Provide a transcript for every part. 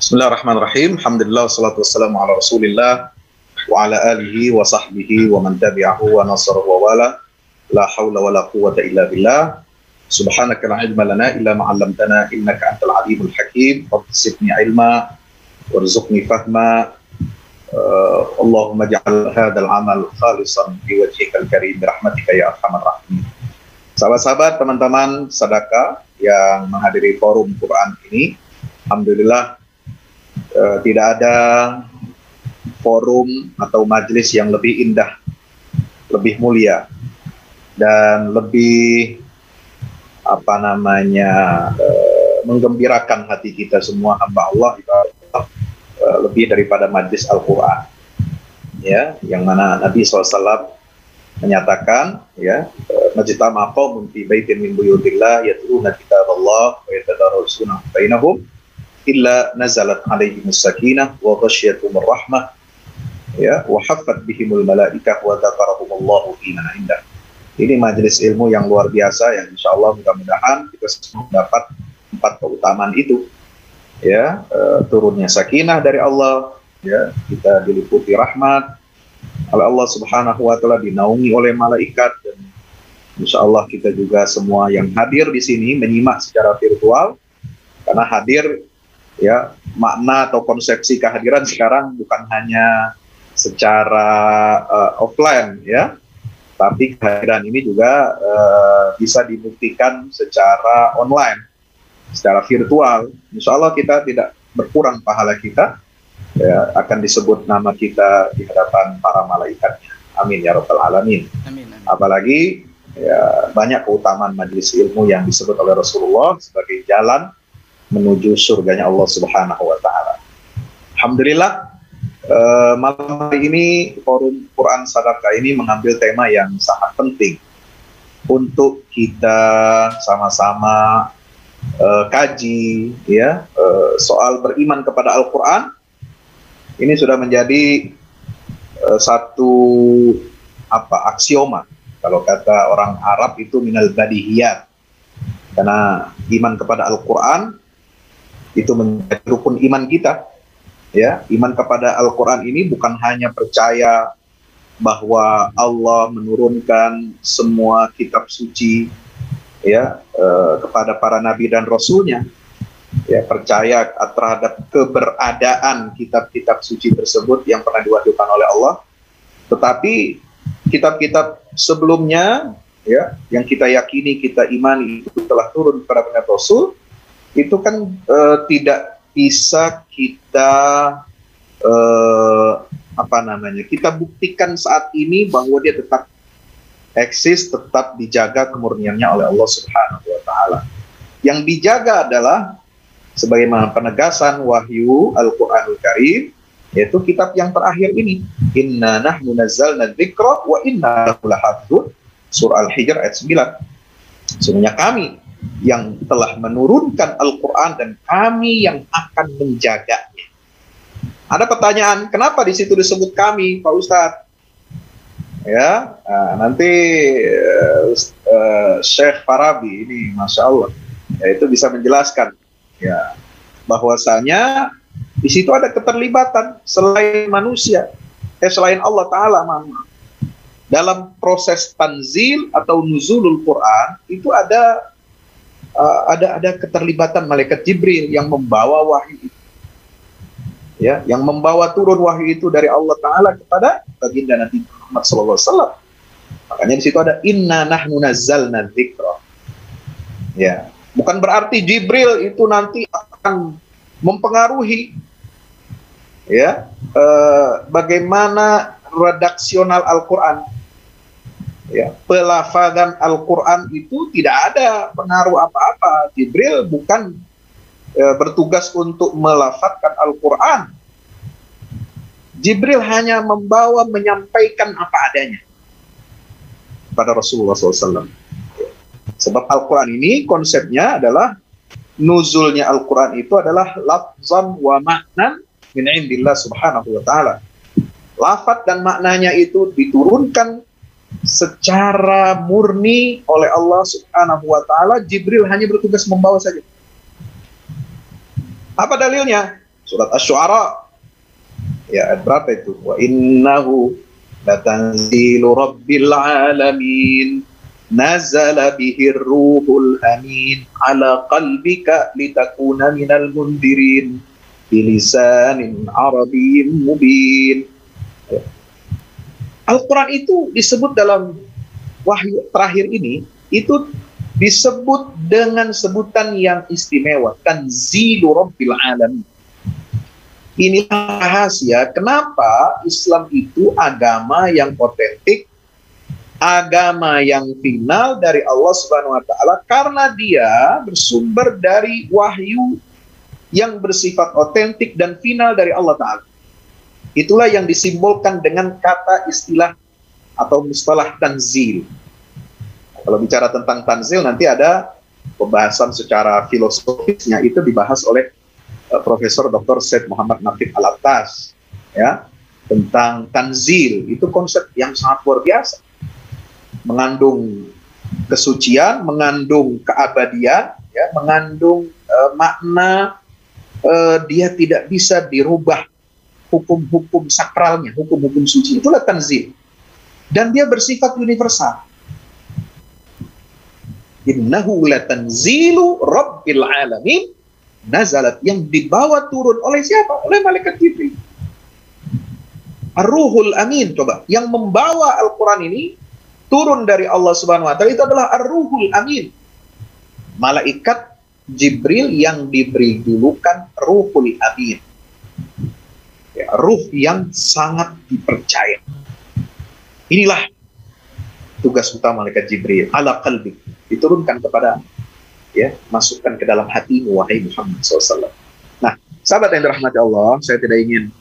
Bismillahirrahmanirrahim. Alhamdulillah wassalatu wassalamu ala Rasulillah wa ala alihi wa sahbihi wa man tabi'ahu wa nasarahu wa wala. La haula wa la quwwata illa billah. Subhanaka la ilma lana illa ma 'allamtana innaka antal alimul hakim. Rabbi ilma warzuqni fahma. Allahumma ja'al hadzal amal khalisan li wajhikal karim bi rahmatika ya arhamar rahimin. Sahabat-sahabat, teman-teman sedekah yang menghadiri forum Quran ini, alhamdulillah tidak ada forum atau majelis yang lebih indah, lebih mulia, dan lebih menggembirakan hati kita semua hamba Allah, lebih daripada majelis Al-Quran, ya, yang mana Nabi SAW menyatakan, ya, majtama'a qaumun fi baitin min buyutillah yatluna kitaballah wa yatadarasuna bainahum illa nazalat alaihimus sakinah wa ghasyiyatuhumur rahmah, ya, wa haffat bihimul malaikah wa dzakarahumullahu fi man indah. Ini majelis ilmu yang luar biasa yang insyaallah mudah-mudahan kita semua dapat 4 keutamaan itu, ya, turunnya sakinah dari Allah, ya, kita diliputi rahmat oleh Allah Subhanahu wa taala, dinaungi oleh malaikat, dan insyaallah kita juga semua yang hadir di sini menyimak secara virtual, karena hadir, ya, makna atau konsepsi kehadiran sekarang bukan hanya secara offline, ya, tapi kehadiran ini juga bisa dibuktikan secara online, secara virtual. Insya Allah kita tidak berkurang pahala kita, ya, akan disebut nama kita di hadapan para malaikatnya. Amin ya rabbal alamin. Amin, amin. Apalagi, ya, banyak keutamaan majelis ilmu yang disebut oleh Rasulullah sebagai jalan menuju surganya Allah Subhanahu wa taala. Alhamdulillah, malam hari ini forum Quran Sadaqah ini mengambil tema yang sangat penting untuk kita sama-sama kaji, ya, soal beriman kepada Al-Quran. Ini sudah menjadi satu aksioma, kalau kata orang Arab itu minal badihiyat, karena iman kepada Al-Quran itu menjadi rukun iman kita, ya. Iman kepada Al-Quran ini bukan hanya percaya bahwa Allah menurunkan semua kitab suci, ya, kepada para nabi dan rasulnya, ya, percaya terhadap keberadaan kitab-kitab suci tersebut yang pernah diwahyukan oleh Allah, tetapi kitab-kitab sebelumnya, ya, yang kita yakini, kita imani itu telah turun kepada para rasul, itu kan tidak bisa kita kita buktikan saat ini bahwa dia tetap eksis, tetap dijaga kemurniannya oleh Allah Subhanahu wa taala. Yang dijaga adalah sebagaimana penegasan wahyu Al-Qur'anul Karim, yaitu kitab yang terakhir ini. Inna nahnu nazzalna dzikra wa inna lahu lahafidun. Surah Al-Hijr ayat 9. Sesungguhnya kami yang telah menurunkan Al-Quran dan kami yang akan menjaganya. Ada pertanyaan, kenapa di situ disebut kami, Pak Ustadz? Ya, nanti Syekh Farabi ini, masya Allah, ya, itu bisa menjelaskan, ya, bahwasanya di situ ada keterlibatan selain manusia, selain Allah Taala, dalam proses tanzil atau nuzulul Quran itu ada keterlibatan malaikat Jibril yang membawa wahyu itu, ya, yang membawa turun wahyu itu dari Allah Taala kepada baginda Nabi Muhammad SAW. Makanya di situ ada inna nahnu nazzalna dzikra. Ya, bukan berarti Jibril itu nanti akan mempengaruhi, ya, bagaimana redaksional Al-Quran. Ya, pelafazan Al-Quran itu tidak ada pengaruh apa-apa. Jibril bukan bertugas untuk melafazkan Al-Quran. Jibril hanya membawa, menyampaikan apa adanya pada Rasulullah SAW. Sebab Al-Quran ini konsepnya adalah nuzulnya Al-Quran itu adalah lafzan wa ma'nan min indillah subhanahu wa ta'ala. Lafaz dan maknanya itu diturunkan secara murni oleh Allah Subhanahu wa taala. Jibril hanya bertugas membawa saja. Apa dalilnya? surat Asy-Syu'ara. Ya, ayat berapa itu? Wa innahu latanzilu rabbil alamin nazala bihir ruhul amin ala qalbika litakuna minal mundirin bilisanin arabiyyin mubin. Al-Quran itu disebut dalam wahyu terakhir ini, itu disebut dengan sebutan yang istimewa, Tanzilu Rabbil Alamin. Inilah rahasia kenapa Islam itu agama yang otentik, agama yang final dari Allah Subhanahu wa taala, karena dia bersumber dari wahyu yang bersifat otentik dan final dari Allah taala. Itulah yang disimbolkan dengan kata istilah atau mustalah tanzil. Kalau bicara tentang tanzil, nanti ada pembahasan secara filosofisnya, itu dibahas oleh Profesor Dr. Syed Muhammad Nafif Al-Attas, ya, tentang tanzil. Itu konsep yang sangat luar biasa, mengandung kesucian, mengandung keabadian, ya, mengandung makna dia tidak bisa dirubah hukum-hukum sakralnya, hukum-hukum suci. Itulah tanzil, dan dia bersifat universal. Innahu latanzilu Rabbil Alamin nazalat, yang dibawa turun oleh siapa? Oleh malaikat Jibril. Ar-Ruhul Amin, coba, yang membawa Al-Quran ini turun dari Allah Subhanahu wa taala itu adalah Ar-Ruhul Amin, malaikat Jibril yang diberi julukan Ruhul Amin, ya, ruh yang sangat dipercaya. Inilah tugas utama malaikat Jibril, ala qalbi, diturunkan kepada, ya, masukkan ke dalam hatimu wahai Muhammad SAW. Nah, sahabat yang dirahmati Allah, saya tidak ingin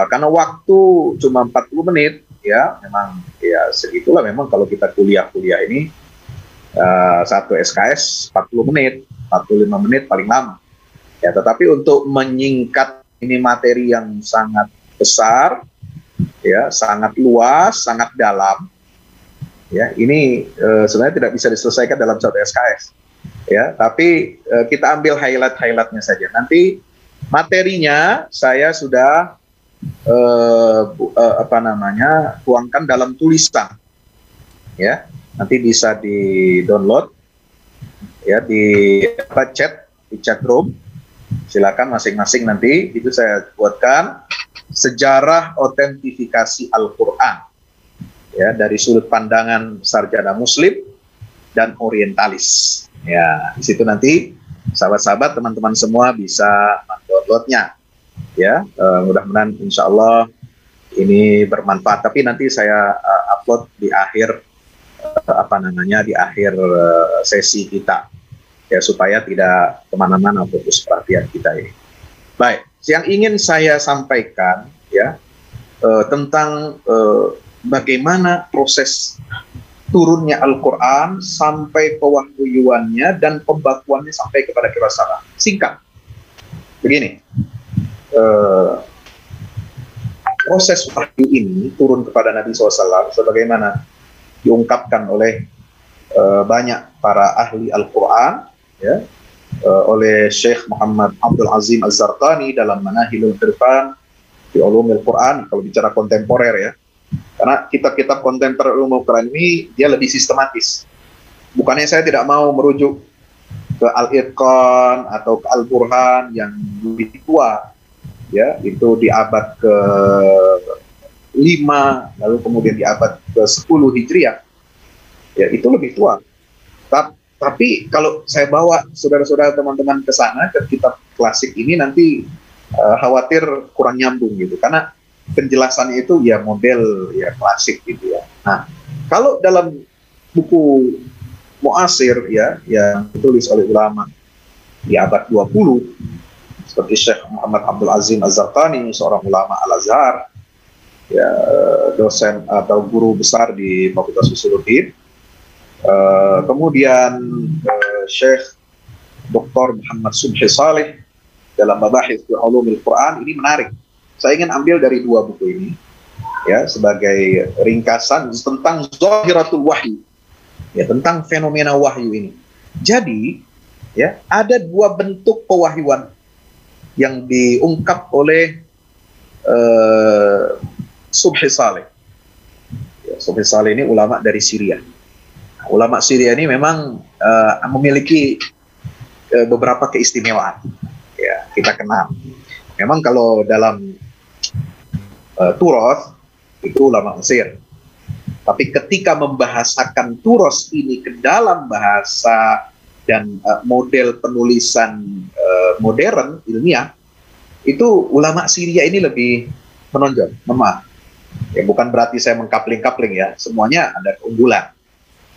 karena waktu cuma 40 menit, ya, memang ya segitulah memang kalau kita kuliah ini, satu SKS 40 menit, 45 menit paling lama. Ya, tetapi untuk menyingkat ini materi yang sangat besar, ya, sangat luas, sangat dalam, ya, ini sebenarnya tidak bisa diselesaikan dalam satu SKS. Ya, tapi kita ambil highlight-highlightnya saja. Nanti materinya saya sudah tuangkan dalam tulisan, ya, nanti bisa di-download, ya, di chat room. Silakan masing-masing, nanti itu saya buatkan sejarah otentifikasi Al-Quran, ya, dari sudut pandangan sarjana Muslim dan orientalis. Ya, di situ nanti sahabat-sahabat, teman-teman semua bisa mendownloadnya, ya. Mudah-mudahan insya Allah ini bermanfaat. Tapi nanti saya upload di akhir di akhir sesi kita, ya, supaya tidak kemana-mana fokus perhatian kita ini. Baik, yang ingin saya sampaikan, ya, tentang bagaimana proses turunnya Al-Quran sampai pewahyuannya dan pembakuannya sampai kepada kita sahabat. Singkat, begini, proses wahyu ini turun kepada Nabi SAW sebagaimana diungkapkan oleh banyak para ahli Al-Quran, ya, oleh Syekh Muhammad Abdul Azim Az-Zarqani dalam Manahilul Irfan fi Ulumil Quran, kalau bicara kontemporer, ya. Karena kitab-kitab kontemporer ilmu Quran ini dia lebih sistematis. Bukannya saya tidak mau merujuk ke Al-Itqan atau ke Al-Burhan yang lebih tua, ya, itu di abad ke-5, lalu kemudian di abad ke-10 Hijriah, ya, itu lebih tua. Tapi kalau saya bawa saudara-saudara teman-teman ke sana, ke kitab klasik ini, nanti khawatir kurang nyambung gitu, karena penjelasannya itu ya model ya klasik gitu, ya. Nah, kalau dalam buku muasir, ya, yang ditulis oleh ulama di abad 20 seperti Syekh Muhammad Abdul Azim Az-Zarqani, seorang ulama Al-Azhar, ya, dosen atau guru besar di Fakultas Usuluddin, kemudian Syekh Dr. Muhammad Subhi Saleh dalam Mabahith fi Ulumil Quran, ini menarik. Saya ingin ambil dari dua buku ini, ya, sebagai ringkasan tentang zahiratul wahyu, ya, tentang fenomena wahyu ini. Jadi, ya, ada dua bentuk pewahyuan. yang diungkap oleh Subhi Saleh. Ya, Subhi Saleh ini ulama dari Syria. Nah, ulama Syria ini memang memiliki beberapa keistimewaan. Ya, kita kenal. Memang kalau dalam Turas itu ulama Mesir. Tapi ketika membahasakan Turas ini ke dalam bahasa dan model penulisan modern ilmiah, itu ulama Syria ini lebih menonjol. Memang, ya bukan berarti saya mengkapling-kapling ya, semuanya ada keunggulan.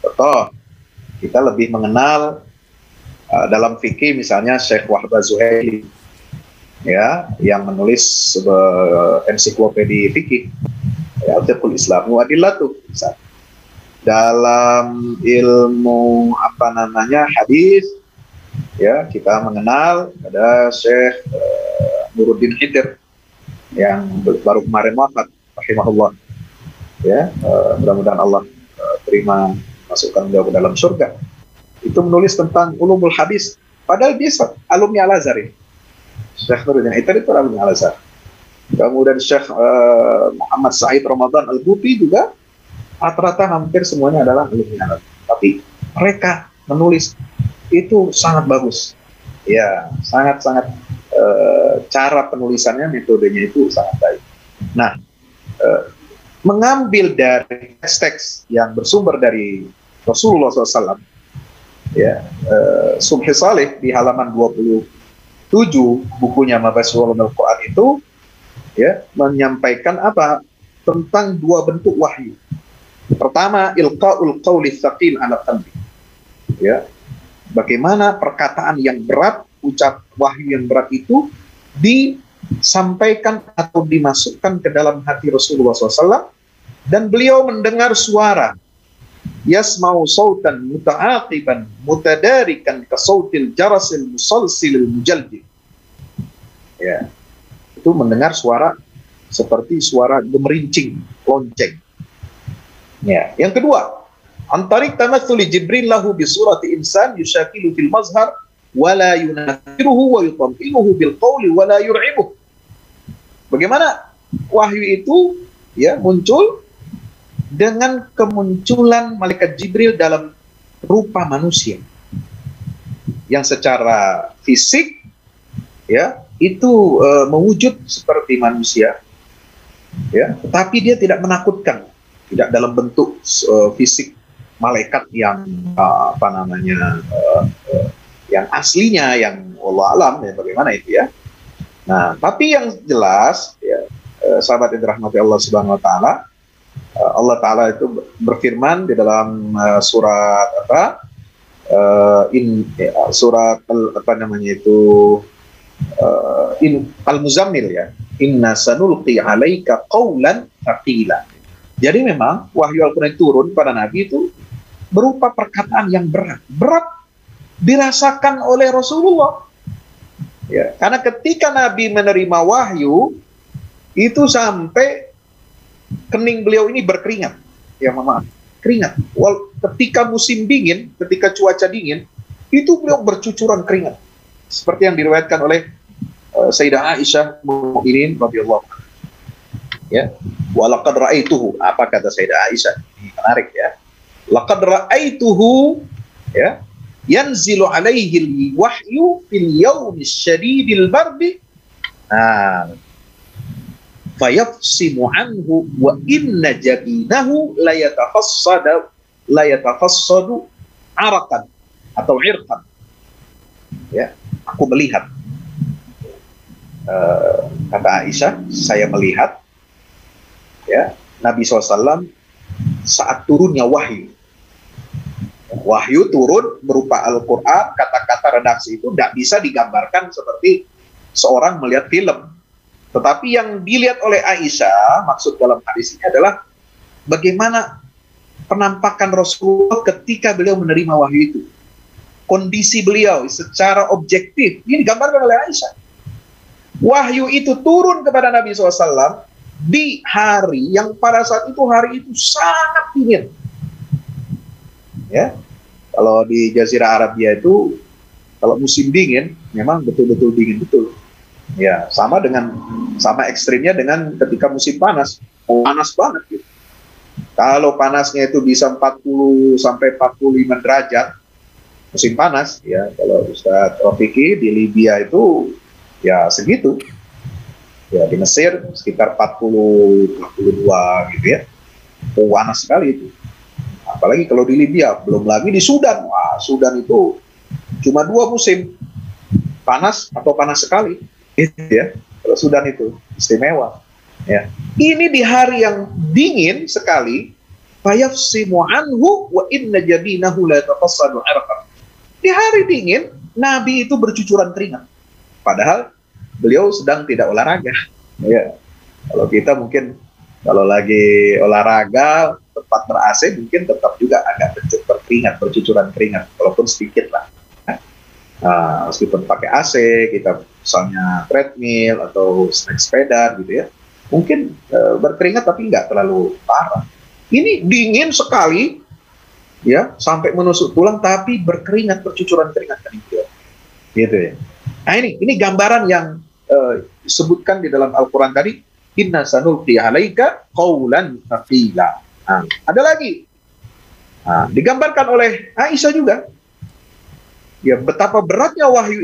Contoh, kita lebih mengenal dalam fikih misalnya Syekh Wahbah Zuhaili, ya, yang menulis sebuah ensiklopedi fikih, ya, Al-Fiqhul Islam wa Adillatuh. Dalam ilmu hadis, ya, kita mengenal ada Syekh Nuruddin Hidir yang baru kemarin wafat, rahimahullah. Ya, mudah-mudahan Allah terima masukkan beliau ke dalam surga. Itu menulis tentang ulumul hadis, padahal dia alumni Al-Azhar ini. Syekh Nuruddin Hidir itu alumni Al-Azhar. Kemudian Syekh Muhammad Said Ramadan Al-Buti juga rata-rata hampir semuanya adalah alumni Al-Azhar. Tapi mereka menulis itu sangat bagus. Ya, sangat-sangat cara penulisannya, metodenya itu sangat baik. Nah, mengambil dari teks-teks yang bersumber dari Rasulullah SAW, ya, Subhi Saleh di halaman 27 bukunya Mabahithul Quran itu, ya, menyampaikan apa tentang dua bentuk wahyu. Pertama, ilqaul qawli tsaqil ala qalbi. Ya, bagaimana perkataan yang berat, ucap wahyu yang berat itu disampaikan atau dimasukkan ke dalam hati Rasulullah SAW, dan beliau mendengar suara, yasma'u sautan muta'aqiban mutadarikan ka sautil jarasil musalsilil mujaljid. Ya, itu mendengar suara seperti suara gemerincing lonceng. Ya, yang kedua, antarik tamatsuli Jibril lahu bi surati insan yushakilu fil mazhar wa la yunafiruhu wa yutam'inuhu bil qawli wa la yur'ibuh. Bagaimana wahyu itu, ya, muncul dengan kemunculan malaikat Jibril dalam rupa manusia yang secara fisik, ya, itu mewujud seperti manusia, ya, tetapi dia tidak menakutkan, tidak dalam bentuk fisik malaikat yang yang aslinya, yang Allah alam, ya, bagaimana itu, ya. Nah, tapi yang jelas, ya, sahabat yang dirahmati Allah Subhanahu Wa Taala, Allah Taala itu berfirman di dalam surat Al-Muzammil, ya, inna sanulqi alaika qawlan thaqila. Jadi memang wahyu Al-Quran turun pada Nabi itu berupa perkataan yang berat dirasakan oleh Rasulullah, ya, karena ketika Nabi menerima wahyu itu sampai kening beliau ini berkeringat, ya, keringat. Ketika musim dingin, ketika cuaca dingin, itu beliau bercucuran keringat, seperti yang diriwayatkan oleh Sayyidah Aisyah Mu'minin radhiyallahu anha. Ya, wa laqad ra'aituhu, apa kata Sayyidah Aisyah? Ini menarik, ya. Laqad ra'aituhu, ya, yanzilu alaihi wahyu fil yaumis syadidil bardi. Nah, fayafsimu anhu wa inna jabinahu la yatafassadu arakan atau irqan. Ya, aku melihat, kata Aisyah, saya melihat, ya, Nabi SAW saat turunnya wahyu. Wahyu turun berupa Al-Quran, kata-kata redaksi itu tidak bisa digambarkan seperti seorang melihat film. Tetapi yang dilihat oleh Aisyah, maksud dalam hadis ini adalah bagaimana penampakan Rasulullah ketika beliau menerima wahyu itu. Kondisi beliau secara objektif, ini digambarkan oleh Aisyah. Wahyu itu turun kepada Nabi SAW di hari yang pada saat itu hari itu sangat dingin. Ya, kalau di Jazirah Arabia itu, kalau musim dingin, memang betul-betul dingin betul. Ya, sama ekstrimnya dengan ketika musim panas. Panas banget gitu. Kalau panasnya itu bisa 40 sampai 45 derajat musim panas, ya kalau Ustaz Rafiki di Libya itu ya segitu. Ya di Mesir sekitar 40 42 gitu ya. Panas sekali itu. Apalagi kalau di Libya, belum lagi di Sudan. Wah, Sudan itu cuma 2 musim, panas atau panas sekali, gitu ya. Kalau Sudan itu istimewa. Ya. Ini di hari yang dingin sekali, fayafsimu anhu wa inna jabinahu la tafassadu arqan. Di hari dingin, Nabi itu bercucuran keringat. Padahal beliau sedang tidak olahraga. Ya. Kalau kita mungkin kalau lagi olahraga tempat ber-AC mungkin tetap juga agak bercucuran keringat, walaupun sedikit lah. Meskipun pakai AC, kita misalnya treadmill atau naik sepeda gitu ya, mungkin berkeringat tapi nggak terlalu parah. Ini dingin sekali, ya sampai menusuk tulang, tapi berkeringat, bercucuran keringat gitu ya. Nah ini gambaran yang disebutkan di dalam Al-Quran tadi, inna sanulqi alaika qaulan thaqila. Ada lagi digambarkan oleh Aisyah juga, ya betapa beratnya wahyu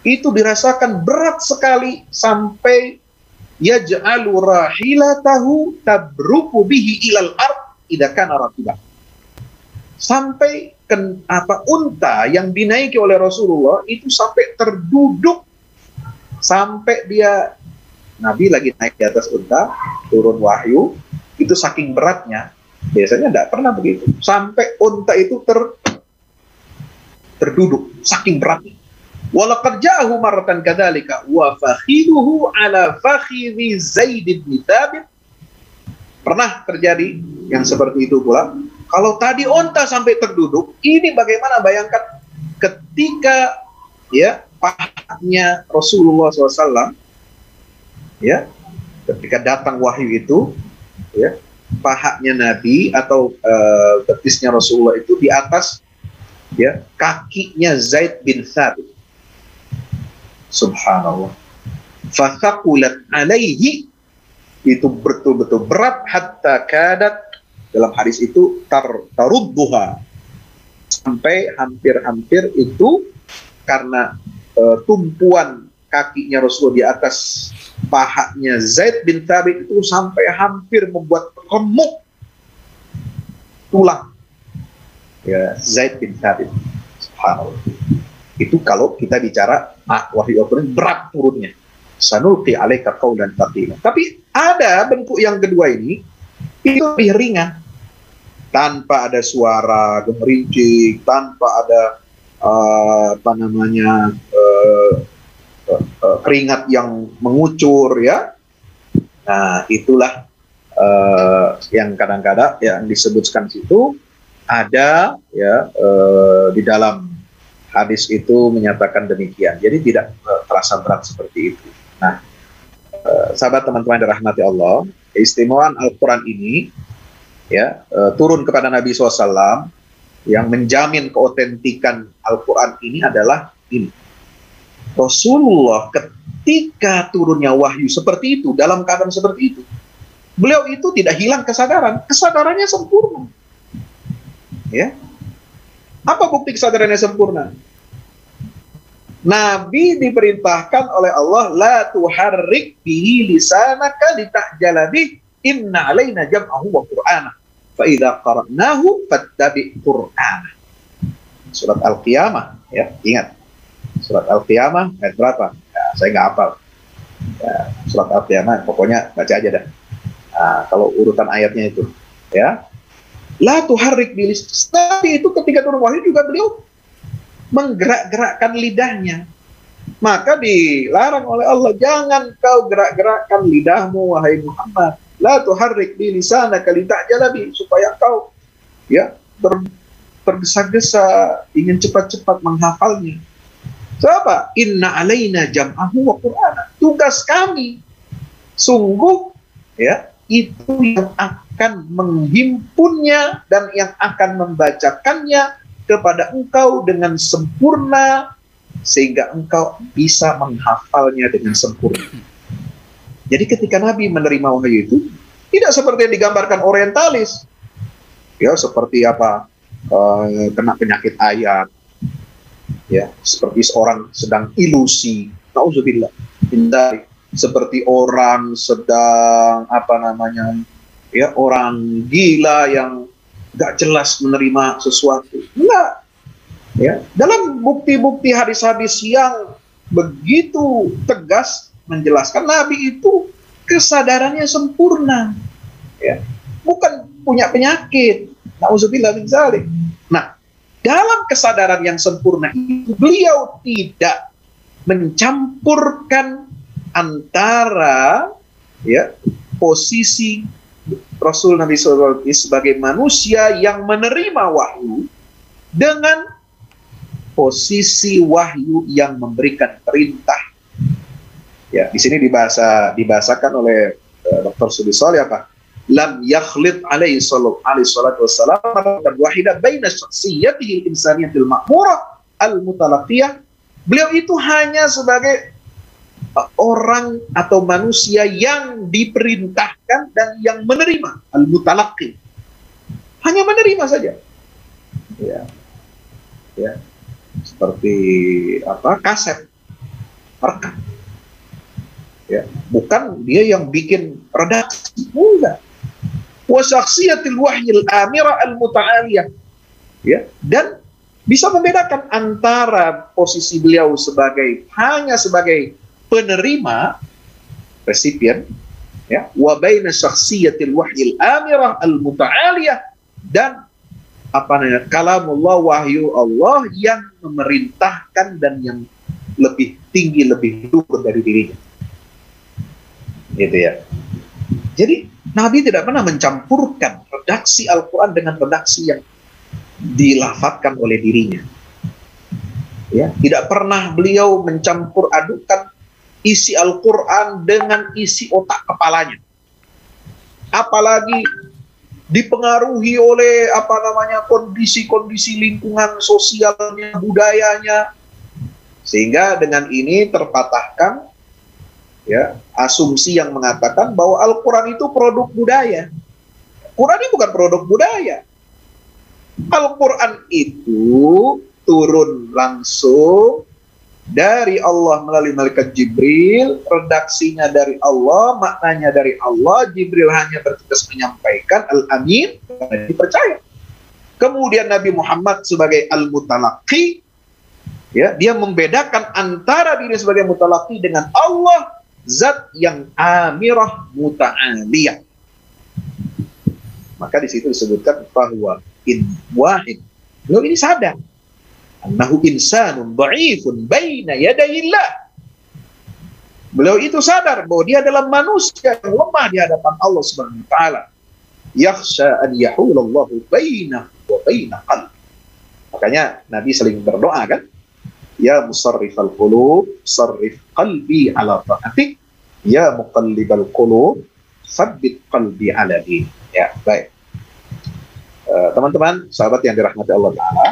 itu dirasakan berat sekali sampai yaj'alu rahilatahu tabruku bihi ilal ard idza kana raqiba. Sampai unta yang dinaiki oleh Rasulullah itu sampai terduduk, sampai dia Nabi lagi naik di atas unta, turun wahyu, itu saking beratnya, biasanya tidak pernah begitu, sampai unta itu terduduk, saking beratnya. Walaqad ja'ahu marratan kadzalika wa fakhiduhu ala fakhidhi Zaid bin Thabit. Pernah terjadi yang seperti itu pula. Kalau tadi unta sampai terduduk, ini bagaimana, bayangkan ketika ya pahanya Rasulullah SAW, ya ketika datang wahyu itu, ya pahanya Nabi atau betisnya Rasulullah itu di atas ya kakinya Zaid bin Thabit. Subhanallah. Fathaqulat alaihi, itu betul-betul berat, hatta kadat, dalam hadis itu tarudduha, sampai hampir-hampir itu karena tumpuan kakinya Rasulullah di atas pahanya Zaid bin Thabit itu sampai hampir membuat remuk tulang ya Zaid bin Thabit. Subhanallah. Itu kalau kita bicara wahyu Al-Quran berat turunnya. Sanulqi alaika qaulan thaqila. Tapi ada bentuk yang kedua ini, itu lebih ringan, tanpa ada suara gemerincing, tanpa ada keringat yang mengucur ya. Nah itulah yang kadang-kadang yang disebutkan situ ada ya di dalam hadis itu menyatakan demikian. Jadi tidak terasa berat seperti itu. Nah, sahabat teman-teman dirahmati Allah, keistimewaan Al-Quran ini ya turun kepada Nabi SAW, yang menjamin keotentikan Al-Quran ini adalah ini. Rasulullah ketika turunnya wahyu seperti itu, dalam keadaan seperti itu, beliau itu tidak hilang kesadarannya sempurna. Ya. Apa bukti kesadarannya sempurna? Nabi diperintahkan oleh Allah, la tuharrik bihi lisanaka lita'jala bih, inna alaina jam'ahu wa qur'ana fa idza qara'nahu fattabi' qur'ana. Surat Al-Qiyamah ya, ingat. Surat Al-Qiyamah ayat berapa? Ya, saya nggak hafal. Ya, surat Al-Qiyamah pokoknya baca aja dah. Nah, kalau urutan ayatnya itu ya. La tuharrik bihi, tapi itu ketika turun wahyu juga beliau menggerak-gerakkan lidahnya. Maka dilarang oleh Allah, jangan kau gerak-gerakkan lidahmu wahai Muhammad. La tuharrik bi lisanaka lita'jala bi, supaya kau ya tergesa-gesa ingin cepat-cepat menghafalnya. Sebab inna alaina jam'ahu wa qur'ana. Tugas kami sungguh ya itu yang akan menghimpunnya dan yang akan membacakannya kepada engkau dengan sempurna sehingga engkau bisa menghafalnya dengan sempurna. Jadi ketika Nabi menerima wahyu itu, tidak seperti yang digambarkan orientalis, ya seperti apa, kena penyakit ayat, ya seperti seorang sedang ilusi, nauzubillah, seperti orang sedang apa namanya, ya orang gila yang gak jelas menerima sesuatu. Enggak. Ya, dalam bukti-bukti hadis-hadis yang begitu tegas menjelaskan Nabi itu kesadarannya sempurna, ya, bukan punya penyakit. Nauzubillah min dzalik. Nah, dalam kesadaran yang sempurna itu beliau tidak mencampurkan antara, ya, posisi Rasul Nabi SAW sebagai manusia yang menerima wahyu dengan posisi wahyu yang memberikan perintah. Ya, di sini dibahasakan oleh Dr. Sudi Shalih apa? Lam yakhlid alaihi salatu wassalam dan wahida baina syakhsiyatihi al-insaniyatil ma'murah al-mutalaqiyah. Beliau itu hanya sebagai orang atau manusia yang diperintahkan dan yang menerima, al-mutalaqi. Hanya menerima saja. Ya. Ya. Seperti apa, kaset rekam, ya, bukan dia yang bikin redaksi, enggak. Wa syakhsiyatil wahyil amira al muta'aliyah, ya, dan bisa membedakan antara posisi beliau hanya sebagai penerima, resipien, ya, wa baina syakhsiyatil wahyil amira al muta'aliyah, dan apa namanya, kalamullah, wahyu Allah yang memerintahkan dan yang lebih tinggi, lebih luhur dari dirinya. Gitu ya. Jadi Nabi tidak pernah mencampurkan redaksi Al-Quran dengan redaksi yang dilafadzkan oleh dirinya. Ya, tidak pernah beliau mencampur adukan isi Al-Quran dengan isi otak kepalanya. Apalagi dipengaruhi oleh apa namanya kondisi-kondisi lingkungan sosialnya, budayanya, sehingga dengan ini terpatahkan, ya, asumsi yang mengatakan bahwa Al-Quran itu produk budaya. Quran ini bukan produk budaya. Al-Quran itu turun langsung dari Allah melalui malaikat Jibril, redaksinya dari Allah, maknanya dari Allah. Jibril hanya bertugas menyampaikan, al-amin, dipercaya. Kemudian Nabi Muhammad sebagai al-mutalaqi, ya, dia membedakan antara diri sebagai mutalaqi dengan Allah, zat yang amirah muta'aliyah. Maka di situ disebutkan bahwa in wahid, beliau ini sadar annahu insanun dha'ifun baina yadayillah. Beliau itu sadar bahwa dia adalah manusia yang lemah di hadapan Allah Subhanahu wa taala. Yakhsha an yahulallahu bainahu wa baina qalbi. Makanya Nabi sering berdoa kan? Ya musarrifal qulub, sarrif qalbi ala ta'atik. Ya muqallibal qulub, tsabbit qalbi ala din. Ya, baik. Teman-teman, sahabat yang dirahmati Allah Ta'ala,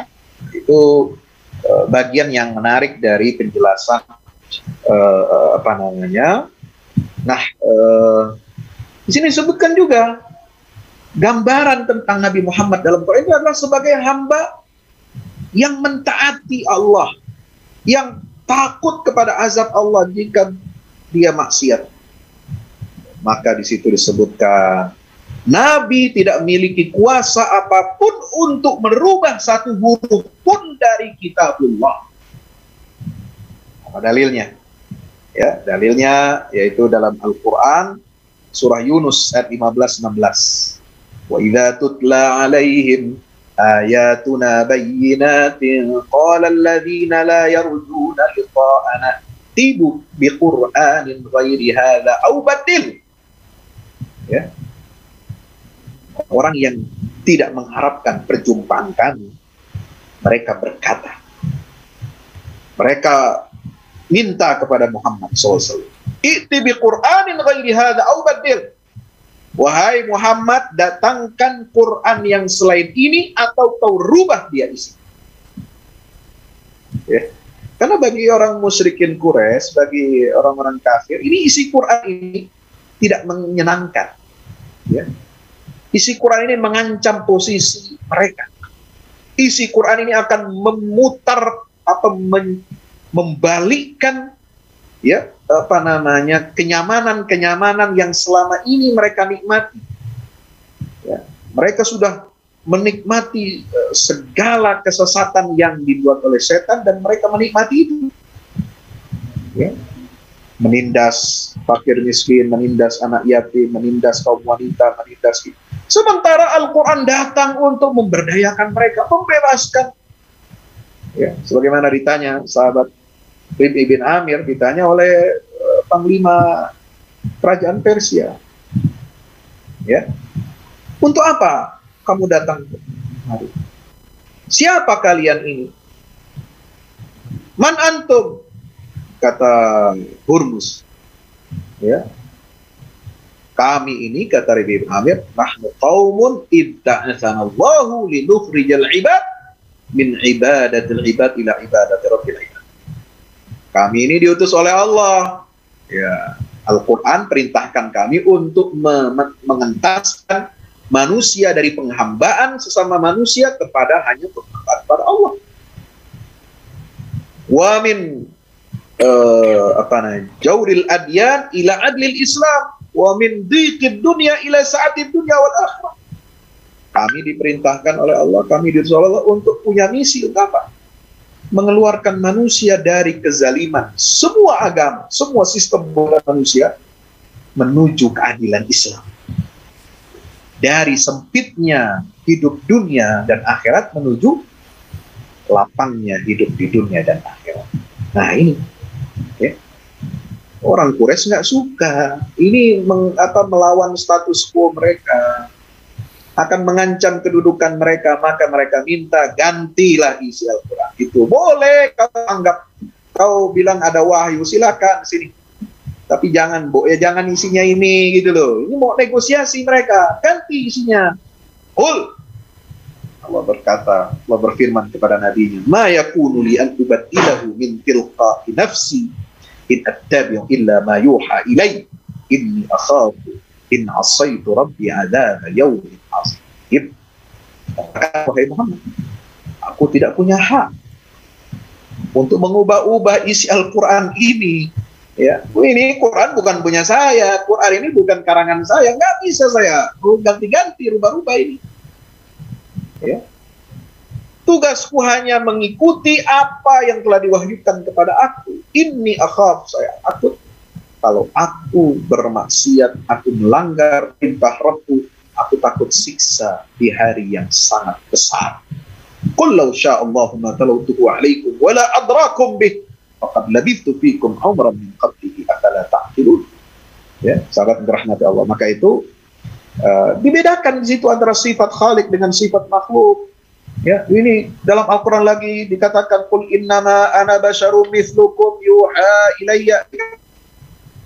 itu bagian yang menarik dari penjelasan apa namanya. Nah, di sini disebutkan juga gambaran tentang Nabi Muhammad dalam Quran itu adalah sebagai hamba yang mentaati Allah, yang takut kepada azab Allah jika dia maksiat. Maka di situ disebutkan Nabi tidak memiliki kuasa apapun untuk merubah satu huruf pun dari kitabullah. Apa dalilnya? Ya, dalilnya yaitu dalam Al-Quran surah Yunus ayat 15-16. Wa idza tutla alaihim ayatuna bayyinatin qala alladhina la yarjuna liqa'ana tibu biqur'anin ghairi hadza aw badil. Ya. Orang yang tidak mengharapkan perjumpaan kami, mereka berkata, mereka minta kepada Muhammad SAW, "I'ti bi Qur'anin ghairi hadza aw badil." Wahai Muhammad, datangkan Quran yang selain ini atau kau rubah dia isi. Ya. Karena bagi orang musyrikin Quraisy, bagi orang-orang kafir, ini isi Quran ini tidak menyenangkan. Ya. Isi Quran ini mengancam posisi mereka. Isi Quran ini akan memutar membalikkan ya kenyamanan yang selama ini mereka nikmati. Ya, mereka sudah menikmati segala kesesatan yang dibuat oleh setan dan mereka menikmati itu. Ya. Menindas fakir miskin, menindas anak yatim, menindas kaum wanita, menindas itu. Sementara Al-Quran datang untuk memberdayakan mereka, membebaskan. Ya, sebagaimana ditanya sahabat Ibn Amir, ditanya oleh panglima kerajaan Persia, ya, untuk apa kamu datang kemari? Siapa kalian ini? Man antum? Kata Hurmuz, ya, kami ini, kata Ibn Amir, nahnu qaumun idda'athanallahu linukhrijal ibad min ibadatil ibad ila ibadati rabbil ibad. Kami ini diutus oleh Allah. Ya, Al-Quran perintahkan kami untuk mengentaskan manusia dari penghambaan sesama manusia kepada hanya penghambaan pada Allah. Wa min jauril adyan ila adlil Islam wa min dhiqid dunya ila sa'atid dunya wal akhirah. Kami diperintahkan oleh Allah, kami diutus oleh Allah untuk punya misi untuk apa? Mengeluarkan manusia dari kezaliman semua agama, semua sistem manusia menuju keadilan Islam. Dari sempitnya hidup dunia dan akhirat menuju lapangnya hidup di dunia dan akhirat. Nah ini, ya. Orang Quraisy nggak suka. Ini melawan status quo mereka, akan mengancam kedudukan mereka, maka mereka minta gantilah isi Al-Quran. Itu boleh kau anggap, kau bilang ada wahyu, silakan sini. Tapi jangan, jangan isinya ini gitu loh. Ini mau negosiasi mereka, ganti isinya. Allah berkata, Allah berfirman kepada nabinya, ma yakunu li an ubaddilahu min tilqa'i nafsi in attabi'u illa ma yuha ilai inni akhafu in asaitu rabbi adzab yaumin azim. Wahai Muhammad, aku tidak punya hak untuk mengubah-ubah isi Al-Quran ini. Ya, ini Quran bukan punya saya, Quran ini bukan karangan saya, nggak bisa saya ganti-ganti, rubah-rubah ini. Ya. Tugasku hanya mengikuti apa yang telah diwahyukan kepada aku. Inni akhaf, saya takut kalau aku bermaksiat, aku melanggar perintah Rabbku, aku takut siksa di hari yang sangat besar. Qul law sya'allahu ma talawtuhu 'alaikum wa la adrakum bih faqad labithtu fikum umran min qablihi afala ta'qilun. Ya, sahabat dirahmati Allah. Maka itu dibedakan di situ antara sifat Khaliq dengan sifat makhluk. Ya, ini dalam Al-Quran lagi dikatakan qul innama ana basyarum mithlukum yuha ilayya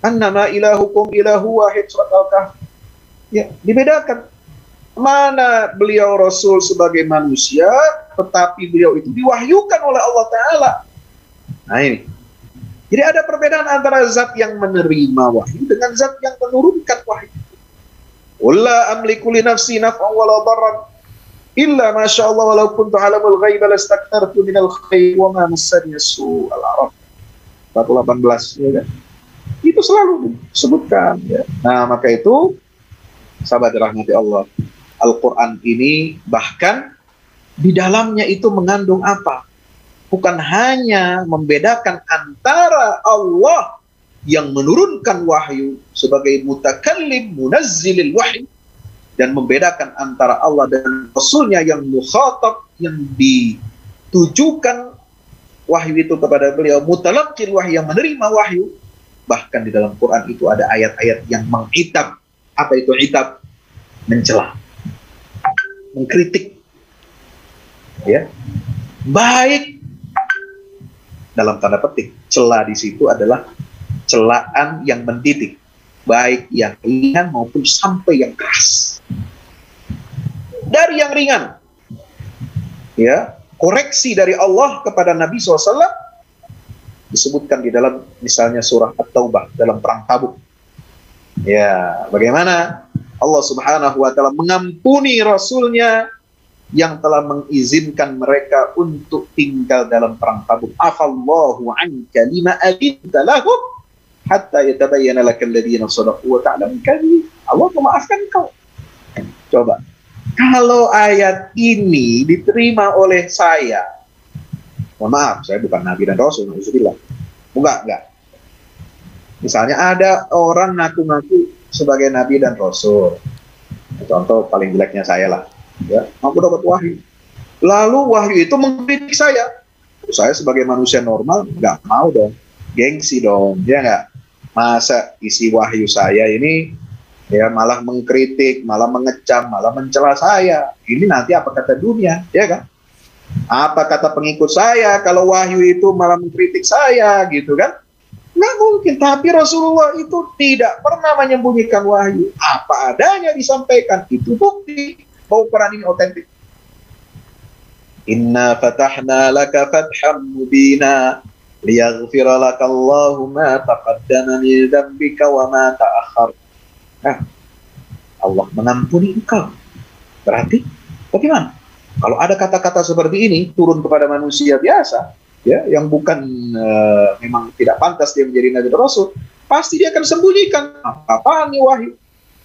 annama ilahukum ilahu wahid, surat Al-Kahf. Ya, dibedakan. Mana beliau Rasul sebagai manusia, tetapi beliau itu diwahyukan oleh Allah Ta'ala. Nah ini. Jadi ada perbedaan antara zat yang menerima wahyu dengan zat yang menurunkan wahyu. Wala amliku li nafsi naf'an wala darran illa ma syaa Allah walau kuntu alamul ghaiba lastakthartu minal khair wa ma massani as-su'. Al-A'raf 18, ya kan? Itu selalu disebutkan, ya. Nah, maka itu sahabat dirahmati Allah, Al-Quran ini bahkan di dalamnya itu mengandung apa? Bukan hanya membedakan antara Allah yang menurunkan wahyu sebagai mutakallim munazzilil wahyu dan membedakan antara Allah dan Rasulnya yang mukhatab, yang ditujukan wahyu itu kepada beliau, mutalaqqil wahyu, yang menerima wahyu. Bahkan di dalam Quran itu ada ayat-ayat yang mengitab. Apa itu itab? Mencela, mengkritik, ya, baik dalam tanda petik. Cela di situ adalah celaan yang mendidik, baik yang ringan maupun sampai yang keras. Dari yang ringan, ya, koreksi dari Allah kepada Nabi SAW, disebutkan di dalam misalnya surah At-Taubah dalam perang Tabuk. Ya, bagaimana Allah Subhanahu wa taala mengampuni rasulnya yang telah mengizinkan mereka untuk tinggal dalam perang Tabuk. Afallahu anka lima adinta lahum hatta yatabayyana lakal ladzina shadaqu wa ta'lamu kadhib. Allah memaafkan kau. Coba, kalau ayat ini diterima oleh saya, mohon maaf, saya bukan Nabi dan Rasul, alhamdulillah. Enggak. Misalnya ada orang ngaku-ngaku sebagai Nabi dan Rasul. Contoh paling jeleknya saya lah. Ya, aku dapat wahyu. Lalu wahyu itu mengkritik saya. Saya sebagai manusia normal nggak mau dong, gengsi dong, ya nggak. Masa isi wahyu saya ini ya malah mengkritik, malah mengecam, malah mencela saya. Ini nanti apa kata dunia, ya kan? Apa kata pengikut saya kalau wahyu itu malah mengkritik saya, gitu kan? Nggak mungkin. Tapi Rasulullah itu tidak pernah menyembunyikan wahyu. Apa adanya disampaikan. Itu bukti bahwa Quran ini otentik. Inna fatahna laka fatham mubina liyaghfira laka Allahu ma taqaddama min dzambika wa ma ta'akhkhar. Nah, Allah mengampuni engkau. Berarti bagaimana? Kalau ada kata-kata seperti ini turun kepada manusia biasa, ya, yang bukan memang tidak pantas dia menjadi Nabi dan Rasul, pasti dia akan sembunyikan. Apaan nih wahyu?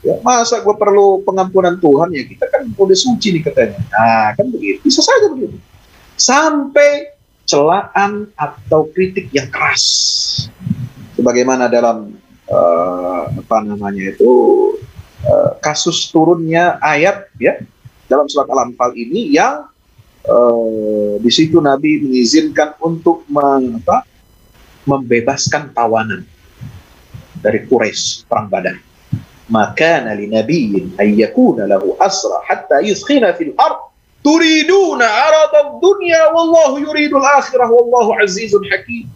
Ya, masa gue perlu pengampunan Tuhan? Ya kita kan udah suci nih katanya. Nah, kan begitu. Bisa saja begitu. Sampai celaan atau kritik yang keras. Sebagaimana dalam kasus turunnya ayat ya dalam surat Al-Anfal ini yang di situ Nabi mengizinkan untuk membebaskan tawanan dari Quraisy perang Badar. Maka li nabiyyin ay yakuna lahu asra hatta yuskhina fil ard turiduna arada dunya wallahu yuridul akhirah wallahu azizun hakim.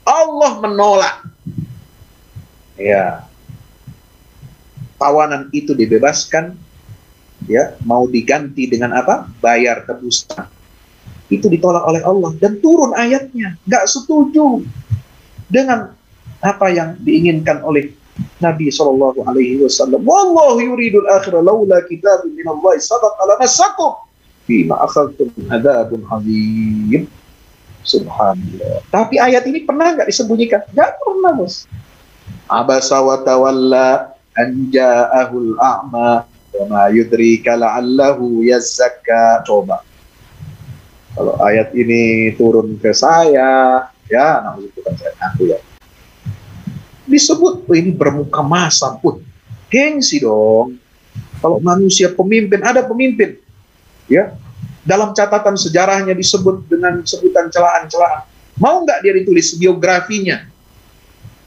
Allah menolak ya tawanan itu dibebaskan, ya mau diganti dengan apa? Bayar tebusan. Itu ditolak oleh Allah dan turun ayatnya, nggak setuju dengan apa yang diinginkan oleh Nabi Shallallahu Alaihi Wasallam. Wallahu yuridul akhirah laula kitabun minallahi sabaqa lamassakum fima akhadtum adzabun azim. Subhanallah. Tapi ayat ini pernah nggak disembunyikan? Nggak pernah, bos. Abasa wa tawalla an ja'ahul a'ma wa ma yudrika la'allahu yazakka. Coba kalau ayat ini turun ke saya, ya namanya bukan saya ngaku ya, disebut ini bermuka masam pun gengsi dong. Kalau manusia pemimpin, ada pemimpin ya dalam catatan sejarahnya disebut dengan sebutan celaan-celaan, mau nggak dia ditulis biografinya?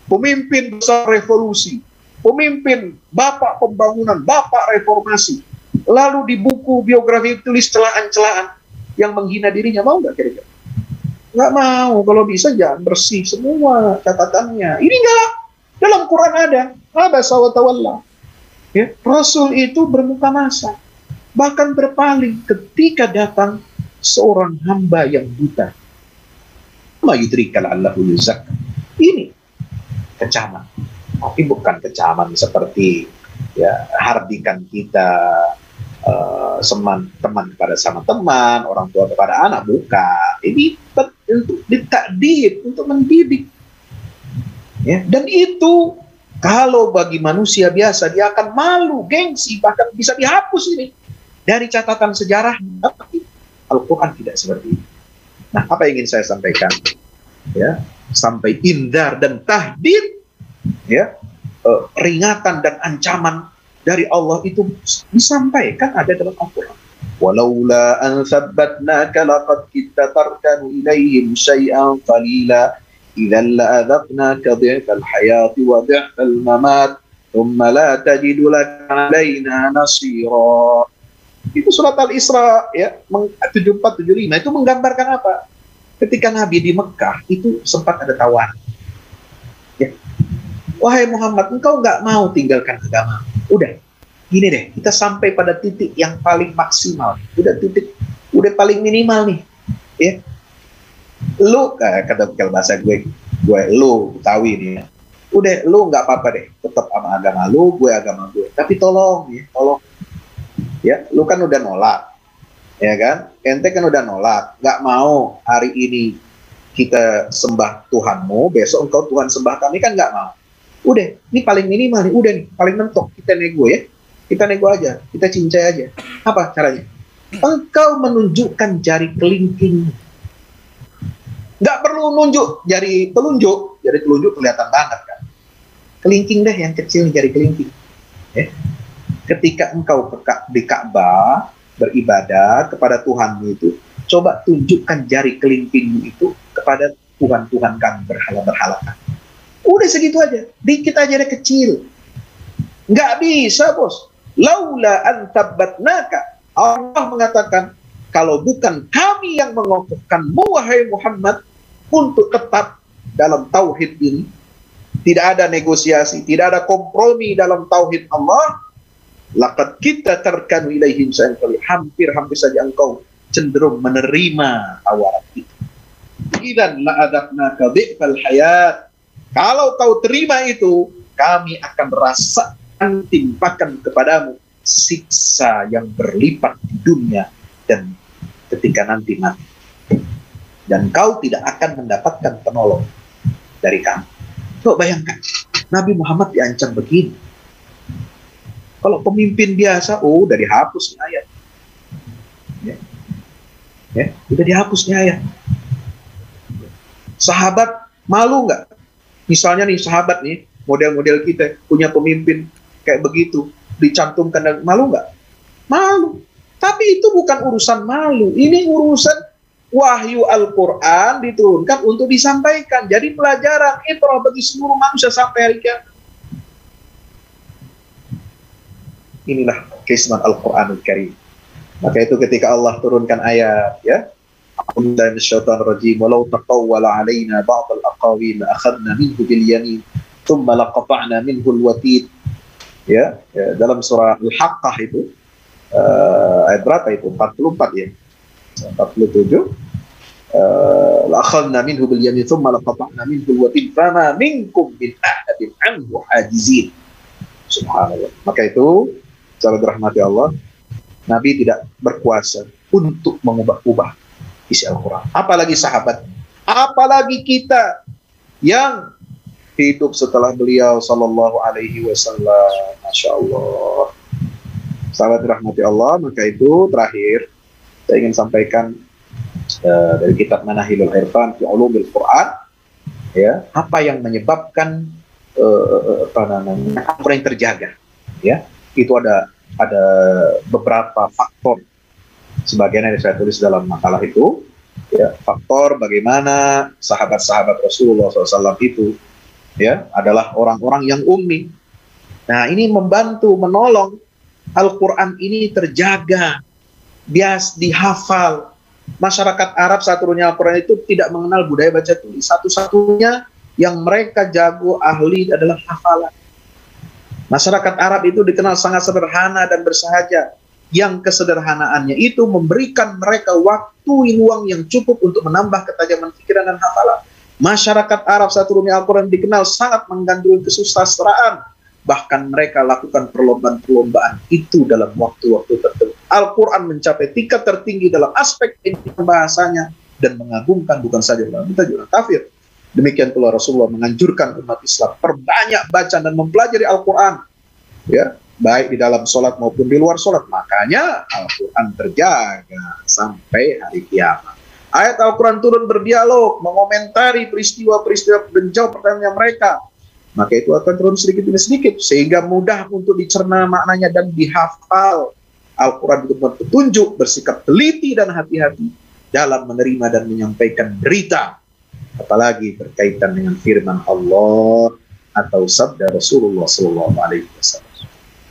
Pemimpin besar revolusi, pemimpin bapak pembangunan, bapak reformasi, lalu di buku biografi tulis celaan-celaan yang menghina dirinya, mau nggak kira-kira? Nggak mau. Kalau bisa jangan bersih semua catatannya. Ini nggak, dalam Quran ada abasa wa tawalla. Ya, Rasul itu bermuka masa, bahkan berpaling ketika datang seorang hamba yang buta. Ma yudrika la'allahu yuzakka. Ini kecaman, tapi bukan kecaman seperti ya hardikan kita teman kepada sama teman, orang tua kepada anak, bukan. Ini untuk ditakdir, untuk mendidik. Ya, dan itu kalau bagi manusia biasa dia akan malu, gengsi, bahkan bisa dihapus ini dari catatan sejarah. Tapi Al-Quran tidak seperti itu. Nah, apa yang ingin saya sampaikan? Ya, sampai indar dan tahdid, ya, peringatan dan ancaman dari Allah itu disampaikan ada dalam Al-Quran. Walaula an thabbatnaka laqad kitta tarkanu ilaihim syai'an qalila idzan la'adzaqnaka dhi'fal hayati wa dhi'fal mamat thumma la tajidu laka 'alaina nasira. Itu surat Al-Isra ya 74-75 itu menggambarkan apa? Ketika Nabi di Mekah itu sempat ada tawaran. Ya. Wahai Muhammad, engkau nggak mau tinggalkan agama. Udah, gini deh, kita sampai pada titik yang paling maksimal. Udah paling minimal nih. Ya. Lu kata kalau bahasa gue lu Betawi nih ya. Udah lu nggak apa-apa deh, tetap sama agama lu, gue agama gue. Tapi tolong ya, lu kan udah nolak, ya kan? Ente kan udah nolak, nggak mau hari ini kita sembah Tuhanmu, besok engkau Tuhan sembah kami, kan nggak mau. Udah, ini paling minimal nih, udah nih, paling mentok, kita nego ya, kita nego aja, kita cincai aja. Apa caranya? Engkau menunjukkan jari kelingking, nggak perlu nunjuk jari telunjuk kelihatan banget kan. Kelingking deh yang kecil, jari kelingking. Ya. Ketika engkau di Ka'bah beribadah kepada Tuhanmu itu, coba tunjukkan jari kelingkingmu itu kepada Tuhan-Tuhan kami, berhala-berhala kami. Udah segitu aja, dikit aja deh, kecil. Nggak bisa, bos. Laula an tabbatnaka. Allah mengatakan, kalau bukan kami yang mengokohkanmu, wahai Muhammad, untuk tetap dalam tauhid ini, tidak ada negosiasi, tidak ada kompromi dalam tauhid Allah, laqad kita terkanu ilaihim sa'nkali, hampir saja engkau cenderung menerima tawaran itu. Idzan la'adaqnaka dhi'fal hayat. Kalau kau terima itu, kami akan rasakan, timpakan kepadamu siksa yang berlipat di dunia dan ketika nanti mati. Dan kau tidak akan mendapatkan penolong dari kami. Coba bayangkan, Nabi Muhammad diancam begini. Kalau pemimpin biasa, udah dihapus ayat. Udah dihapus ayat. Sahabat malu nggak? Misalnya nih sahabat nih, model-model kita punya pemimpin kayak begitu, dicantumkan, dan malu nggak? Malu. Tapi itu bukan urusan malu, ini urusan wahyu Al-Quran diturunkan untuk disampaikan. Jadi pelajaran ibrah bagi seluruh manusia sampai hari kiamat. Inilah keistimewaan Al-Quranul Karim. Maka itu ketika Allah turunkan ayat, ya, A'udzubillahi minasyaitonir rajim, walau taqawwala 'alaina ba'd al-aqawil akhadna minhu bil yamin thumma laqata'na minhu al-watin. Ya, dalam surah Al-Haqqah itu ayat berapa itu? 44 ya. 47. La'akhadna minhu bil yamin thumma laqata'na minhu al-watin fama minkum min ahadin anhu hajizin. Subhanallah. Maka itu, sahabat dirahmati Allah, Nabi tidak berkuasa untuk mengubah-ubah isi Al-Quran. Apalagi sahabat, apalagi kita yang hidup setelah beliau sallallahu alaihi wasallam. Masya Allah. Sahabat dirahmati Allah, maka itu terakhir saya ingin sampaikan dari kitab Manahilul Irfan fi Ulumil Quran, ya, apa yang menyebabkan Al-Quran yang terjaga, ya, itu ada beberapa faktor. Sebagian yang saya tulis dalam makalah itu, ya, faktor bagaimana sahabat-sahabat Rasulullah SAW itu, ya, adalah orang-orang yang ummi. Nah, ini membantu menolong Al-Quran ini terjaga, bias dihafal. Masyarakat Arab saat turunnya Al-Quran itu tidak mengenal budaya baca tulis. Satu-satunya yang mereka jago ahli adalah hafalan. Masyarakat Arab itu dikenal sangat sederhana dan bersahaja, yang kesederhanaannya itu memberikan mereka waktu luang yang cukup untuk menambah ketajaman pikiran dan hafalan. Masyarakat Arab saat turunnya Al-Quran dikenal sangat menggandrungi kesusastraan, bahkan mereka lakukan perlombaan-perlombaan itu dalam waktu-waktu tertentu. Al-Quran mencapai tingkat tertinggi dalam aspek bahasanya dan mengagumkan bukan saja dalam kita juga kafir. Demikian pula Rasulullah menganjurkan umat Islam perbanyak baca dan mempelajari Al-Quran, ya, baik di dalam sholat maupun di luar sholat. Makanya Al-Quran terjaga sampai hari kiamat. Ayat Al-Quran turun berdialog, mengomentari peristiwa-peristiwa dan jawab pertanyaan mereka. Maka itu akan turun sedikit demi sedikit, sehingga mudah untuk dicerna maknanya dan dihafal. Al-Quran itu petunjuk, bersikap teliti dan hati-hati dalam menerima dan menyampaikan berita, apalagi berkaitan dengan firman Allah atau sabda Rasulullah SAW.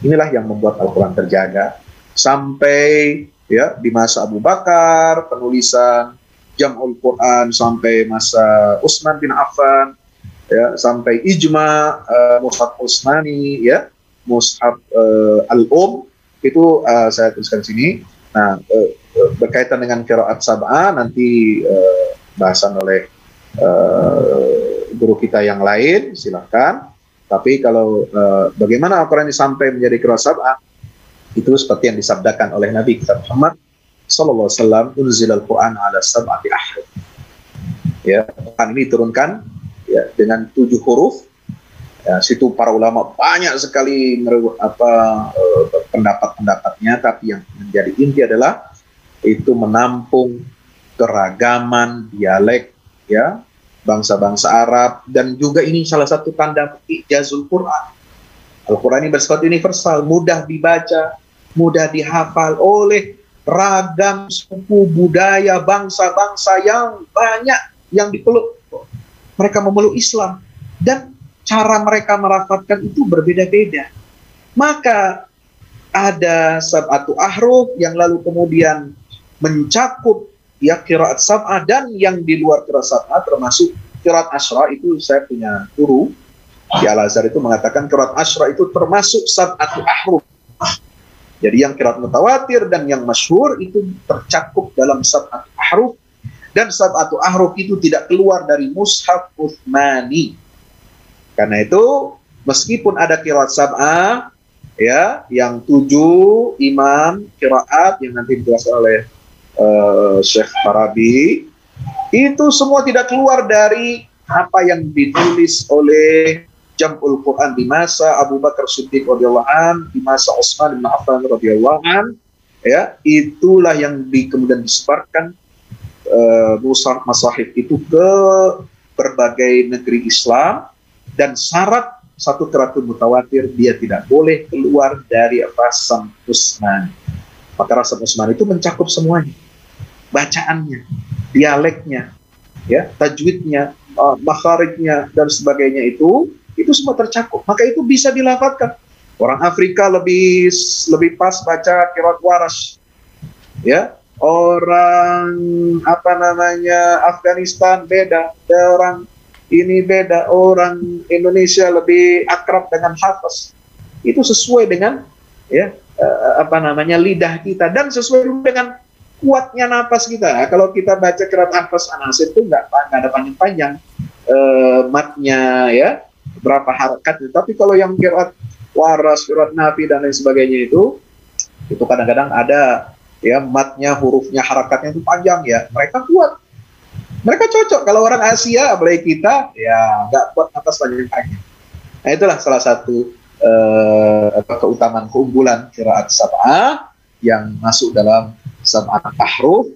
Inilah yang membuat Al-Quran terjaga sampai, ya, di masa Abu Bakar penulisan Jam'ul Quran, sampai masa Utsman bin Affan, ya, sampai ijma Mushaf Utsmani, ya, Mushaf itu saya tuliskan sini. Nah, berkaitan dengan qiraat sab'ah nanti bahasan oleh guru kita yang lain, silahkan. Tapi kalau bagaimana Al-Quran ini sampai menjadi qiraat sab'ah, itu seperti yang disabdakan oleh Nabi kita Muhammad sallallahu alaihi wasallam, unzilal Quran ala sab'ati ahruf. Ya, Quran ini diturunkan ya dengan 7 huruf. Ya, situ para ulama banyak sekali pendapat-pendapatnya, tapi yang menjadi inti adalah itu menampung keragaman dialek ya bangsa-bangsa Arab, dan juga ini salah satu tanda ijazul Quran. Al-Quran ini bersifat universal, mudah dibaca, mudah dihafal oleh ragam suku, budaya, bangsa-bangsa yang banyak yang dipeluk. Mereka memeluk Islam, dan cara mereka merafatkan itu berbeda-beda. Maka ada sab'atu ahruf yang lalu kemudian mencakup ya qiraat sab'ah, dan yang di luar qiraat sab'ah termasuk qiraat asyra. Itu saya punya guru di Al-Azhar itu mengatakan qiraat asyra itu termasuk sab'atu ahruf. Jadi yang qiraat mutawatir dan yang masyhur itu tercakup dalam sab'atu ahruf, dan sab'atu ahruf itu tidak keluar dari mushaf Utsmani. Karena itu meskipun ada qiraat sab'ah ya yang 7 imam qiraat yang nanti dijelaskan oleh Syekh Farabi, itu semua tidak keluar dari apa yang ditulis oleh Jam'ul Quran di masa Abu Bakar Siddiq radhiyallahu an, di masa Utsman bin Affan radhiyallahu an, ya itulah yang kemudian disebarkan masahif itu ke berbagai negeri Islam. Dan syarat satu qiraatul mutawatir, dia tidak boleh keluar dari rasam Utsman. Maka rasam Utsman itu mencakup semuanya, bacaannya, dialeknya, ya, tajwidnya, makharijnya dan sebagainya, itu semua tercakup. Maka itu bisa dilafadzkan. Orang Afrika lebih pas baca qiraat Warash, ya. Orang Afghanistan beda, orang ini beda, orang Indonesia lebih akrab dengan Hafiz. Itu sesuai dengan ya lidah kita, dan sesuai dengan kuatnya napas kita. Kalau kita baca qiraat Hafiz An-Nasir itu nggak ada panjang-panjang matnya ya, berapa harakat. Tapi kalau yang qiraat Waras, qiraat Nafi dan lain sebagainya itu kadang-kadang ada ya matnya, hurufnya, harakatnya itu panjang ya. Mereka kuat. Mereka cocok. Kalau orang Asia, apalagi kita, ya nggak kuat atas panjang-panjang. Nah itulah salah satu keutamaan, keunggulan qiraat sab'ah yang masuk dalam sab'at ahruf.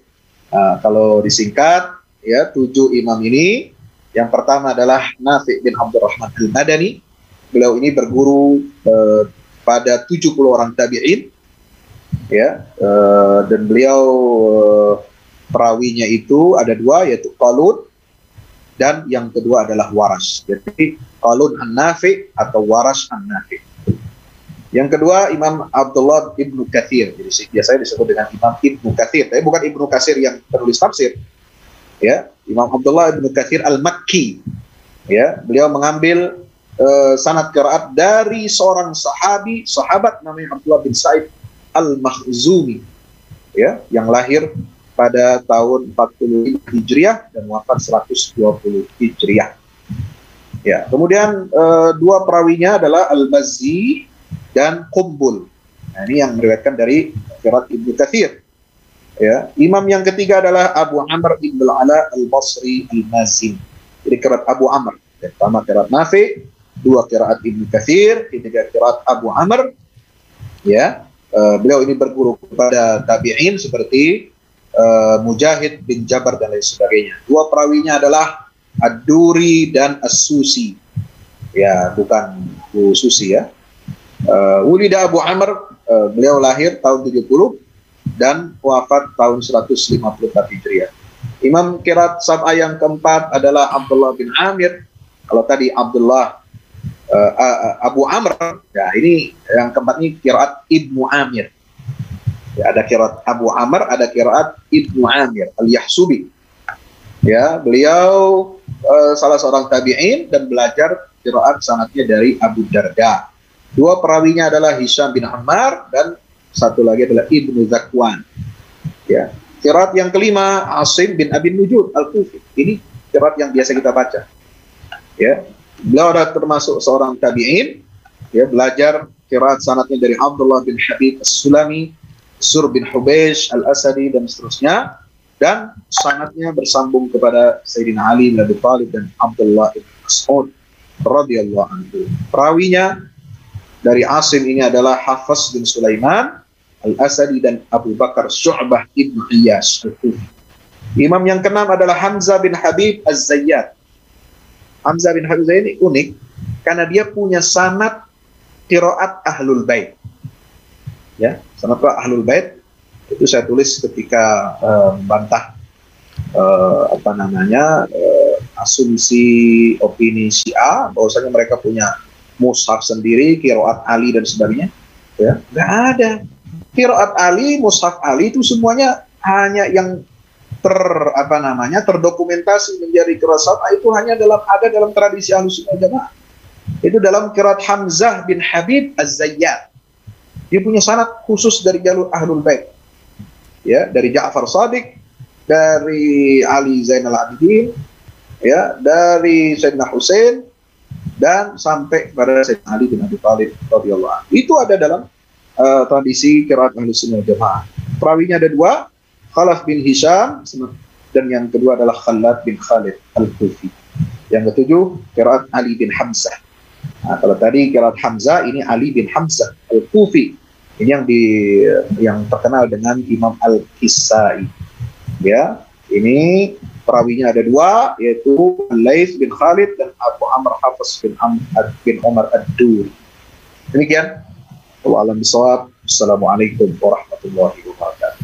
Kalau disingkat, ya 7 imam ini, yang pertama adalah Nafi' bin Abdurrahman Al-Madani. Beliau ini berguru pada 70 orang tabi'in, ya, dan beliau perawinya itu ada 2, yaitu Qalun, dan yang kedua adalah Warash. Jadi Qalun An-Nafi' atau Warash An-Nafi'. Yang kedua Imam Abdullah Ibnu Katsir. Jadi biasanya disebut dengan Imam Ibnu Katsir, tapi bukan Ibnu Katsir yang penulis tafsir. Ya, Imam Abdullah Ibnu Katsir Al-Makki. Ya, beliau mengambil sanad qiraat dari seorang sahabat namanya Abdullah bin Sa'id Al-Makhzumi. Ya, yang lahir pada tahun 40 Hijriah dan wafat 120 Hijriah. Ya, kemudian 2 perawinya adalah Al-Bazzi dan Qumbul. Nah, ini yang meriwayatkan dari qiraat Ibnu Katsir. Ya, imam yang ketiga adalah Abu Amr ibn al-Ala al-Basri al-Mazin. Jadi qiraat Abu Amr. Pertama qiraat Nafi', 2 qiraat Ibnu Katsir, 3 qiraat Abu Amr. Ya, beliau ini berguru kepada tabi'in seperti Mujahid bin Jabar dan lain sebagainya. 2 perawinya adalah Ad-Duri dan As-Susi. Ya, bukan Bu Susi ya. Wulida Abu Amr, beliau lahir tahun 70 dan wafat tahun 154 Hijriah. Imam qiraat sab'ah yang keempat adalah Abdullah bin Amir. Kalau tadi Abdullah Abu Amr, ya ini yang keempat ini qiraat Ibnu Amir. Ya, ada qiraat Abu Amr, ada qiraat Ibnu Amir Al-Yahsubi. Ya, beliau salah seorang tabi'in dan belajar qiraat sanadnya dari Abu Darda. 2 perawinya adalah Hisham bin Ammar dan satu lagi adalah Ibnu Zakwan. Ya, Qiraat yang kelima, Asim bin Abi Nujud Al-Kufi. Ini qiraat yang biasa kita baca. Ya, beliau adalah termasuk seorang tabi'in, ya, belajar qiraat sanadnya dari Abdullah bin Habib As-Sulami, Sur bin Hubeish Al-Asadi, dan seterusnya. Dan sanadnya bersambung kepada Sayyidina Ali bin Abi Thalib dan Abdullah bin Mas'ud radhiyallahu anhu. Perawinya dari Asim ini adalah Hafiz bin Sulaiman Al-Asadi dan Abu Bakar Syu'bah ibn Iyas Al-Kufi. Imam yang keenam adalah Hamzah bin Habib Az-Zayyad. Hamzah bin Habib Az-Zayyad ini unik karena dia punya sanad qiraat Ahlul Bait. Ya, sanad Ahlul Bait itu saya tulis ketika membantah asumsi opini Syiah bahwasanya mereka punya mushaf sendiri, qiraat Ali dan sebagainya. Ya, nggak ada. Qiraat Ali, mushaf Ali itu semuanya hanya yang terdokumentasi menjadi qiraat itu hanya ada dalam tradisi Ahlussunnah Jamaah. Itu dalam qiraat Hamzah bin Habib Az-Zayyad. Dia punya sanad khusus dari jalur Ahlul Bait. Ya, dari Ja'far Shadiq, dari Ali Zainal Abidin, ya, dari Sayyidina Husain, dan sampai kepada Sayyidina Ali bin Abi Thalib radhiyallahu anhu. Itu ada dalam tradisi qiraat Ahlussunnah Jamaah. Perawinya ada dua, Khalaf bin Hisham, dan yang kedua adalah Khalad bin Khalid Al-Kufi. Yang ketujuh, qiraat Ali bin Hamzah. Nah, kalau tadi qiraat Hamzah, ini Ali bin Hamzah Al-Kufi. Ini yang terkenal dengan Imam Al-Kisai. Ya, ini perawinya ada dua, yaitu Al-Laits bin Khalid dan Abu Amr Hafiz bin Umar Ad-Duri. Demikian. Wallahu a'lam bishawab. Assalamualaikum warahmatullahi wabarakatuh.